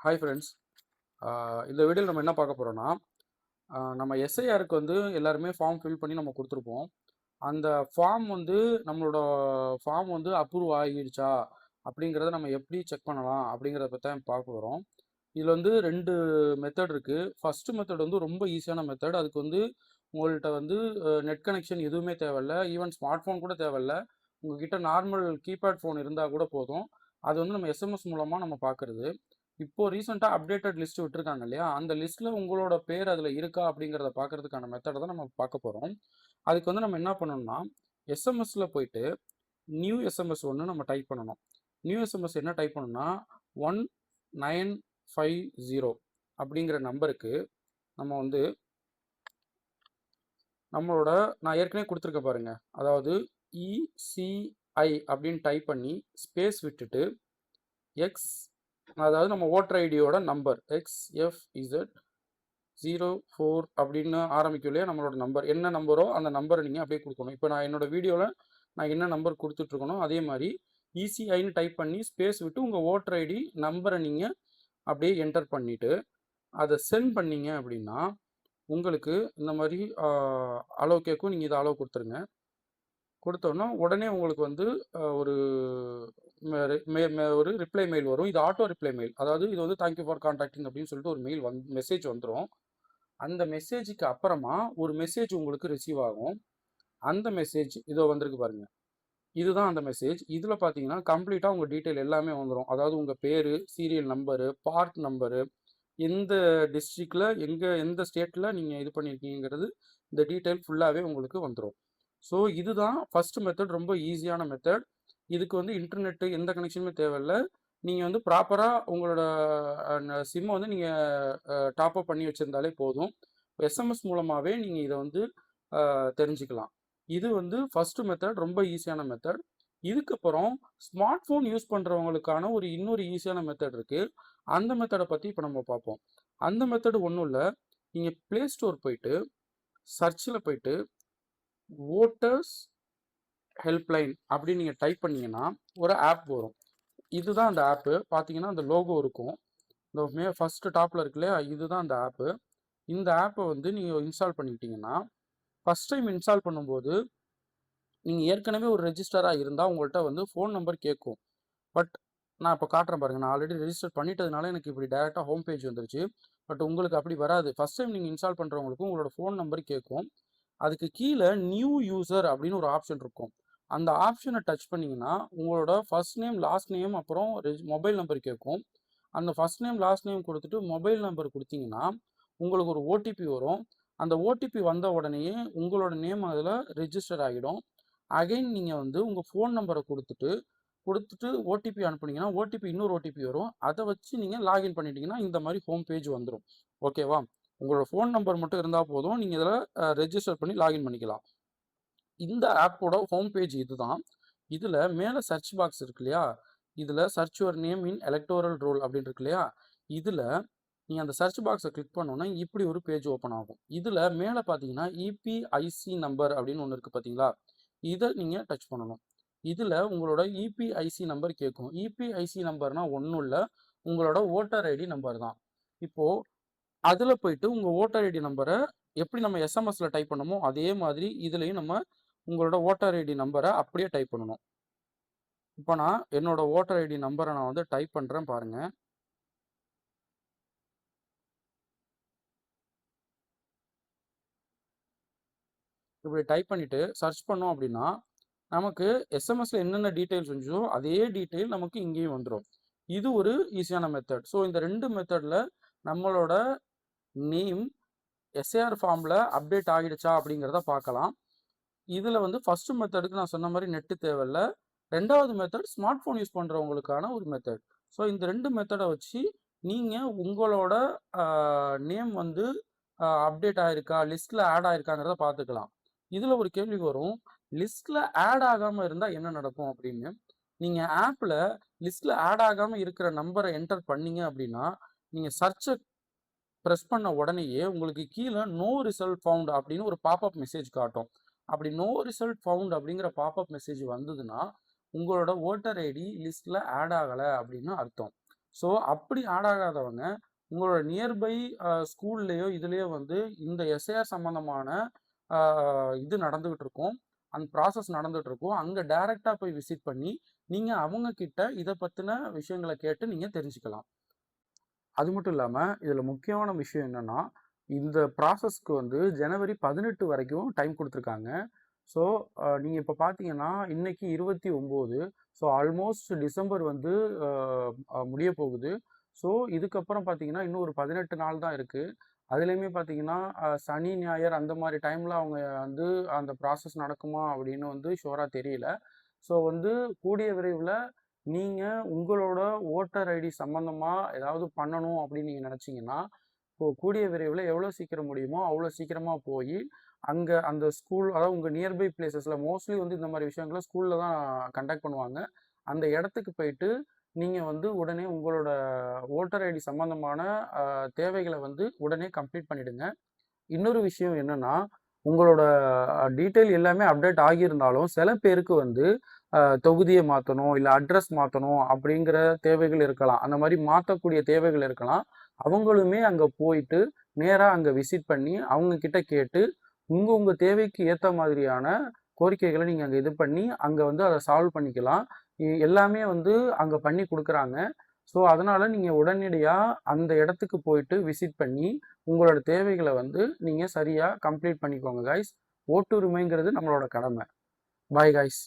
Hi friends. இந்த வீடியோவில் நம்ம என்ன பார்க்க போகிறோன்னா, நம்ம எஸ்ஐஆருக்கு வந்து எல்லாருமே ஃபார்ம் ஃபில் பண்ணி நம்ம கொடுத்துருப்போம். அந்த ஃபார்ம் வந்து நம்மளோட ஃபார்ம் வந்து அப்ரூவ் ஆகிடுச்சா அப்படிங்கிறத நம்ம எப்படி செக் பண்ணலாம் அப்படிங்கிறத பற்றி தான் பார்க்க போகிறோம். இதில் வந்து 2 மெத்தட் இருக்குது. ஃபஸ்ட்டு மெத்தட் வந்து ரொம்ப ஈஸியான மெத்தட். அதுக்கு வந்து உங்கள்கிட்ட வந்து நெட் கனெக்ஷன் எதுவுமே தேவையில்ல. ஈவன் ஸ்மார்ட் ஃபோன் கூட தேவையில்ல. உங்ககிட்ட நார்மல் கீபேட் ஃபோன் இருந்தால் கூட போதும். அது வந்து நம்ம எஸ்எம்எஸ் மூலமாக நம்ம பார்க்குறது. இப்போ ரீசெண்டாக அப்டேட்டட் லிஸ்ட் விட்டுருக்காங்க இல்லையா, அந்த லிஸ்ட்டில் உங்களோட பேர் அதில் இருக்கா அப்படிங்கிறத பார்க்கறதுக்கான மெத்தடை தான் நம்ம பார்க்க போகிறோம். அதுக்கு வந்து நம்ம என்ன பண்ணணும்னா, எஸ்எம்எஸில் போயிட்டு நியூ எஸ்எம்எஸ் ஒன்று நம்ம டைப் பண்ணணும். நியூ எஸ்எம்எஸ் என்ன டைப் பண்ணணும்னா 1950 அப்படிங்கிற நம்பருக்கு நம்ம வந்து நம்மளோட நான் ஏற்கனவே கொடுத்துருக்க பாருங்க, அதாவது இசிஐ அப்படின்னு டைப் பண்ணி ஸ்பேஸ் விட்டுட்டு எக்ஸ், அதாவது நம்ம ஓட்டர் ஐடியோட நம்பர் XFZ04 அப்படின்னு ஆரம்பிக்கும் இல்லையா நம்மளோட நம்பர், என்ன நம்பரோ அந்த நம்பரை நீங்கள் அப்படியே கொடுக்கணும். இப்போ நான் என்னோட வீடியோவில் நான் என்ன நம்பர் கொடுத்துட்ருக்கணும் அதே மாதிரி இசிஐன்னு டைப் பண்ணி ஸ்பேஸ் விட்டு உங்கள் ஓட்டர் ஐடி நம்பரை நீங்கள் அப்படியே என்டர் பண்ணிவிட்டு அதை சென்ட் பண்ணீங்க அப்படின்னா உங்களுக்கு இந்த மாதிரி அலோவ் கேட்கும். நீங்கள் இதை அலோவ் கொடுத்துருங்க. கொடுத்தோன்னா உடனே உங்களுக்கு வந்து ஒரு ஒரு ரிப்ளை மெயில் வரும். இது ஆட்டோ ரிப்ளை மெயில். அதாவது இது வந்து தேங்க்யூ ஃபார் கான்டாக்டிங் அப்படின்னு சொல்லிட்டு ஒரு மெயில் மெசேஜ் வந்துடும். அந்த மெசேஜுக்கு அப்புறமா ஒரு மெசேஜ் உங்களுக்கு ரிசீவ் ஆகும். அந்த மெசேஜ் இதோ வந்திருக்கு பாருங்க, இதுதான் அந்த மெசேஜ். இதில் பார்த்தீங்கன்னா கம்ப்ளீட்டாக உங்கள் டீட்டெயில் எல்லாமே வந்துடும். அதாவது உங்கள் பேர், சீரியல் நம்பரு, பார்ட் நம்பரு, எந்த டிஸ்ட்ரிக்டில் எந்த ஸ்டேட்டில் நீங்கள் இது பண்ணியிருக்கீங்கிறது இந்த டீட்டெயில் ஃபுல்லாகவே உங்களுக்கு வந்துடும். ஸோ இதுதான் ஃபஸ்ட்டு மெத்தட், ரொம்ப ஈஸியான மெத்தட். இதுக்கு வந்து இன்டர்நெட்டு எந்த கனெக்ஷனுமே தேவையில்லை. நீங்கள் வந்து ப்ராப்பராக உங்களோட சிம்மை வந்து நீங்கள் டாப்அப் பண்ணி வச்சுருந்தாலே போதும். எஸ்எம்எஸ் மூலமாகவே நீங்கள் இதை வந்து தெரிஞ்சுக்கலாம். இது வந்து ஃபஸ்ட்டு மெத்தட், ரொம்ப ஈஸியான மெத்தட். இதுக்கப்புறம் ஸ்மார்ட் ஃபோன் யூஸ் பண்ணுறவங்களுக்கான இன்னொரு ஈஸியான மெத்தட் இருக்குது. அந்த மெத்தடை பற்றி இப்போ நம்ம பார்ப்போம். அந்த மெத்தடு ஒன்றும் இல்லை. நீங்கள் ப்ளே ஸ்டோர் போயிட்டு சர்ச்சில் போயிட்டு ஓட்டர்ஸ் ஹெல்ப்லைன் அப்படின்னு நீங்கள் டைப் பண்ணிங்கன்னா ஒரு ஆப் வரும். இதுதான் அந்த ஆப்பு. பார்த்தீங்கன்னா அந்த லோகோ இருக்கும். இந்த ஃபஸ்ட்டு டாப்பில் இருக்கு இல்லையா, இதுதான் அந்த ஆப்பு. இந்த ஆப்பை வந்து நீங்கள் இன்ஸ்டால் பண்ணிக்கிட்டீங்கன்னா ஃபஸ்ட் டைம் இன்ஸ்டால் பண்ணும்போது நீங்கள் ஏற்கனவே ஒரு ரெஜிஸ்டராக இருந்தால் உங்கள்கிட்ட வந்து ஃபோன் நம்பர் கேட்கும். பட் நான் இப்போ காட்டுறேன் பாருங்கள், நான் ஆல்ரெடி ரெஜிஸ்டர் பண்ணிட்டதுனால எனக்கு இப்படி டேரெக்டாக ஹோம் பேஜ் வந்துருச்சு. பட் உங்களுக்கு அப்படி வராது. ஃபஸ்ட் டைம் நீங்கள் இன்ஸ்டால் பண்ணுறவங்களுக்கும் உங்களோட ஃபோன் நம்பர் கேட்கும். அதுக்கு கீழே நியூ யூசர் அப்படின்னு ஒரு ஆப்ஷன் இருக்கும். அந்த ஆப்ஷனை டச் பண்ணிங்கன்னா உங்களோட ஃபர்ஸ்ட் நேம், லாஸ்ட் நேம், அப்புறம் மொபைல் நம்பர் கேட்கும். அந்த ஃபர்ஸ்ட் நேம், லாஸ்ட் நேம் கொடுத்துட்டு மொபைல் நம்பர் கொடுத்தீங்கன்னா உங்களுக்கு ஒரு ஓடிபி வரும். அந்த ஓடிபி வந்த உடனேயே உங்களோட நேம் அதில் ரெஜிஸ்டர் ஆகிடும். அகைன் நீங்கள் வந்து உங்கள் ஃபோன் நம்பரை கொடுத்துட்டு ஓடிபி அனுப்புனீங்கன்னா ஓடிபி இன்னொரு ஓடிபி வரும். அதை வச்சு நீங்கள் லாகின் பண்ணிட்டீங்கன்னா இந்த மாதிரி ஹோம் பேஜ் வந்துடும். ஓகேவா? உங்களோட ஃபோன் நம்பர் மட்டும் இருந்தால் போதும், நீங்கள் இதில் ரெஜிஸ்டர் பண்ணி லாகின் பண்ணிக்கலாம். இந்த ஆப்போட ஹோம் பேஜ் இதுதான். இதில் மேலே சர்ச் பாக்ஸ் இருக்கு இல்லையா, இதில் search your name in electoral roll அப்படின்னு இருக்கு இல்லையா, இதில் நீங்கள் அந்த சர்ச் பாக்ஸை கிளிக் பண்ணோன்னா இப்படி ஒரு பேஜ் ஓப்பன் ஆகும். இதில் மேலே பார்த்தீங்கன்னா இபிஐசி நம்பர் அப்படின்னு ஒன்று இருக்குது பார்த்தீங்களா, இதை நீங்கள் டச் பண்ணணும். இதில் உங்களோட இபிஐசி நம்பர் கேட்கும். இபிஐசி நம்பர்னா ஒன்றும் இல்லை, உங்களோட ஓட்டர் ஐடி நம்பர் தான். இப்போது அதில் போயிட்டு உங்கள் ஓட்டர் ஐடி நம்பரை எப்படி நம்ம எஸ்எம்எஸில் டைப் பண்ணமோ அதே மாதிரி இதுலேயும் நம்ம உங்களோட ஓட்டர் ஐடி நம்பரை அப்படியே டைப் பண்ணணும். இப்போ நான் என்னோட ஓட்டர் ஐடி நம்பரை நான் வந்து டைப் பண்ணுறேன் பாருங்கள். இப்படி டைப் பண்ணிவிட்டு சர்ச் பண்ணோம் அப்படின்னா நமக்கு எஸ்எம்எஸில் என்னென்ன டீட்டெயில்ஸ் இருந்துச்சோ அதே டீட்டெயில் நமக்கு இங்கேயும் வந்துடும். இது ஒரு ஈஸியான மெத்தட். ஸோ இந்த 2 மெத்தடில் நம்மளோட நேம் எஸ்ஏஆர் ஃபார்மில் அப்டேட் ஆகிடுச்சா அப்படிங்கிறத பார்க்கலாம். இதில் வந்து ஃபஸ்ட்டு மெத்தடுக்கு நான் சொன்ன மாதிரி நெட்டு தேவையில்லை. 2வது மெத்தட் ஸ்மார்ட் ஃபோன் யூஸ் பண்ணுறவங்களுக்கான ஒரு மெத்தட். ஸோ இந்த 2 மெத்தடை வச்சு நீங்கள் உங்களோட நேம் வந்து அப்டேட் ஆகிருக்கா, லிஸ்ட்டில் ஆட் ஆகிருக்காங்கிறத பார்த்துக்கலாம். இதில் ஒரு கேள்வி வரும், லிஸ்ட்டில் ஆட் ஆகாமல் இருந்தால் என்ன நடக்கும் அப்படின்னு. நீங்கள் ஆப்பில் லிஸ்ட்டில் ஆட் ஆகாமல் இருக்கிற நம்பரை என்டர் பண்ணீங்க அப்படின்னா நீங்கள் சர்ச்சை ப்ரெஸ் பண்ண உடனேயே உங்களுக்கு கீழே நோ ரிசல்ட் ஃபவுண்ட் அப்படின்னு ஒரு பாப்அப் மெசேஜ் காட்டும். அப்படி நோ ரிசல்ட் ஃபவுண்ட் அப்படிங்கிற பாப்அப் மெசேஜ் வந்ததுன்னா உங்களோட ஓட்டர் ஐடி லிஸ்ட்டில் ஆட் ஆகலை அப்படின்னு அர்த்தம். ஸோ அப்படி ஆட் ஆகாதவங்க உங்களோட நியர்பை ஸ்கூல்லையோ இதுலேயோ வந்து இந்த எஸ்ஐஆர் சம்மந்தமான இது நடந்துகிட்டு இருக்கும், அந்த ப்ராசஸ் நடந்துட்டு இருக்கும். அங்கே டைரெக்டாக போய் விசிட் பண்ணி நீங்கள் அவங்க கிட்ட இதை பற்றின விஷயங்களை கேட்டு நீங்கள் தெரிஞ்சுக்கலாம். அது மட்டும் இல்லாமல் இதில் முக்கியமான விஷயம் என்னென்னா, இந்த ப்ராசஸ்க்கு வந்து ஜனவரி 18 வரைக்கும் டைம் கொடுத்துருக்காங்க. ஸோ நீங்கள் இப்போ பார்த்தீங்கன்னா இன்னைக்கு 29. ஸோ ஆல்மோஸ்ட் டிசம்பர் வந்து முடிய போகுது. ஸோ இதுக்கப்புறம் பார்த்தீங்கன்னா இன்னும் ஒரு 18 நாள் தான் இருக்குது. அதுலேயுமே பார்த்தீங்கன்னா சனி ஞாயிறு அந்த மாதிரி டைமில் அவங்க வந்து அந்த ப்ராசஸ் நடக்குமா அப்படின்னு வந்து ஷுவராக தெரியல. ஸோ வந்து கூடிய விரைவில் நீங்கள் உங்களோட ஓட்டர் ஐடி சம்மந்தமாக ஏதாவது பண்ணணும் அப்படின்னு நீங்கள் நினச்சிங்கன்னா, கூடிய விரைவில் எவ்வளோ சீக்கிரம் முடியுமோ அவ்வளோ சீக்கிரமாக போய் அங்கே அந்த ஸ்கூல், அதாவது உங்கள் நியர்பை பிளேசஸில் மோஸ்ட்லி வந்து இந்த மாதிரி விஷயங்களை ஸ்கூலில் தான் கண்டக்ட் பண்ணுவாங்க. அந்த இடத்துக்கு போயிட்டு நீங்கள் வந்து உடனே உங்களோட ஓட்டர் ஐடி சம்மந்தமான தேவைகளை வந்து உடனே கம்ப்ளீட் பண்ணிடுங்க. இன்னொரு விஷயம் என்னன்னா, உங்களோட டீட்டெயில் எல்லாமே அப்டேட் ஆகியிருந்தாலும் சில பேருக்கு வந்து தொகுதியை மாற்றணும், இல்லை அட்ரஸ் மாற்றணும் அப்படிங்கிற தேவைகள் இருக்கலாம். அந்த மாதிரி மாற்றக்கூடிய தேவைகள் இருக்கலாம். அவங்களுமே அங்கே போயிட்டு நேராக அங்கே விசிட் பண்ணி அவங்க கிட்ட கேட்டு உங்கள் தேவைக்கு ஏற்ற மாதிரியான கோரிக்கைகளை நீங்கள் அங்கே இது பண்ணி அங்கே வந்து அதை சால்வ் பண்ணிக்கலாம். எல்லாமே வந்து அங்கே பண்ணி கொடுக்குறாங்க. ஸோ அதனால நீங்கள் உடனடியாக அந்த இடத்துக்கு போயிட்டு விசிட் பண்ணி உங்களோட தேவைகளை வந்து நீங்கள் சரியாக கம்ப்ளீட் பண்ணிக்கோங்க காய்ஸ். ஓட்டுரிமைங்கிறது நம்மளோட கடமை. Bye guys.